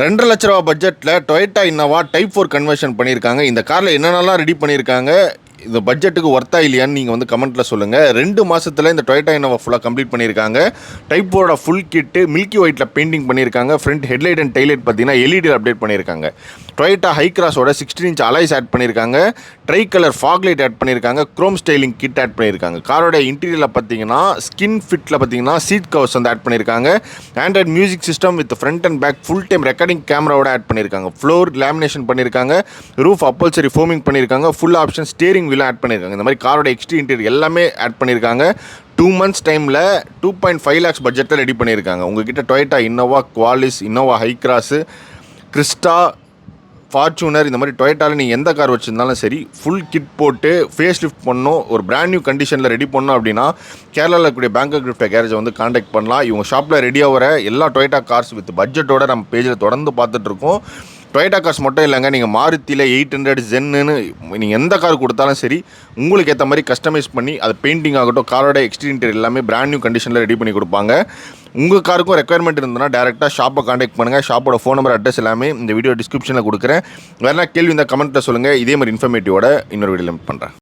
₹2,00,000 பட்ஜெட்டில் Toyota Innova type 4 conversion பண்ணியிருக்காங்க. இந்த காரில் என்னென்னலாம் ரெடி பண்ணியிருக்காங்க, இந்த பட்ஜெட்டுக்கு ஒர்த்தா இல்லையான்னு நீங்கள் வந்து கமெண்ட்டில் சொல்லுங்கள். 2 மாதத்தில் இந்த டொயோட்டா இன்னோவா ஃபுல்லாக கம்ப்ளீட் பண்ணியிருக்காங்க. டைப் 4 ஃபுல் கிட்டு மில்கி ஒயிட்டில் பெயிண்டிங் பண்ணியிருக்காங்க. ஃப்ரண்ட் ஹெட்லைட் அண்ட் டெய்லைட் பார்த்தீங்கன்னா எல்இடி அப்டேட் பண்ணியிருக்காங்க. டொயோட்டா ஹை கிராஸோட 16 இன்ச் அலாய்ஸ் ஆட் பண்ணியிருக்காங்க. Tri colour fog light add பண்ணியிருக்காங்க. குரோம் ஸ்டைலிங் கிட் ஆட் பண்ணியிருக்காங்க. காரோட இன்டீரியரில் பார்த்தீங்கன்னா ஸ்கின் ஃபிட்டில் பார்த்தீங்கன்னா சீட் கவர்ஸ் வந்து ஆட் பண்ணியிருக்காங்க. Android music system with front and back full time recording கேமராவோட ஆட் பண்ணியிருக்காங்க. ஃப்ளோர் லேமினேஷன் பண்ணியிருக்காங்க. ரூஃப் அப்பல்சரி ஃபோமிங் பண்ணியிருக்காங்க. ஃபுல் ஆப்ஷன் ஸ்டேரிங் வீலும் ஆட் பண்ணியிருக்காங்க. இந்த மாதிரி காரோட எக்ஸ்ட்ரீ இன்டீரியர் எல்லாமே ஆட் பண்ணியிருக்காங்க. 2 months டைமில் 2.5 lakhs பட்ஜெட்டில் ரெடி பண்ணியிருக்காங்க. உங்ககிட்ட Toyota Innova, Qualis, Innova Hycross, Crysta, Fortuner இந்த மாதிரி டொயோட்டாவில் நீங்கள் எந்த கார் வச்சுருந்தாலும் சரி ஃபுல் கிட் போட்டு ஃபேஸ் லிஃப்ட் பண்ணணும், ஒரு பிராண்ட் நியூ கண்டிஷனில் ரெடி பண்ணணும் அப்படின்னா கேரளாவில் இருக்கக்கூடிய பேங்காக் கிஃப்ட் கேரேஜை வந்து காண்டாக்ட் பண்ணலாம். இவங்க ஷாப்பில் ரெடியாக வர எல்லா டொயோட்டா கார்ஸ் வித் பட்ஜெட்டோட நம்ம பேஜில் தொடர்ந்து பார்த்துட்ருக்கோம். டொயோட்டா கார்ஸ் மட்டும் இல்லைங்க, நீங்கள் மாருதியில் 800 ஜென்னு நீங்கள் எந்த கார் கொடுத்தாலும் சரி உங்களுக்கு ஏற்ற மாதிரி கஸ்டமைஸ் பண்ணி அது பெயிண்டிங் ஆகட்டும், காரோட எக்ஸ்டீரியர் எல்லாமே பிராண்ட் நியூ கண்டிஷனில் ரெடி பண்ணி கொடுப்பாங்க. உங்கள் காருக்கும் ரெக்குயர்மெண்ட் இருந்ததுன்னா டேரெக்டாக ஷாப்பை காண்டாக்ட் பண்ணுங்கள். ஷாப்போட ஃபோன் நம்பர், அட்ரஸ் எல்லாமே இந்த வீடியோ டிஸ்கிரிப்ஷனில் கொடுக்குறேன். வேறு கேள்வி இந்த கமெண்ட்டில் சொல்லுங்கள். இதே மாதிரி இன்ஃபர்மேட்டிவோட இன்னொரு வீடியோ லிமிட் பண்ணுறேன்.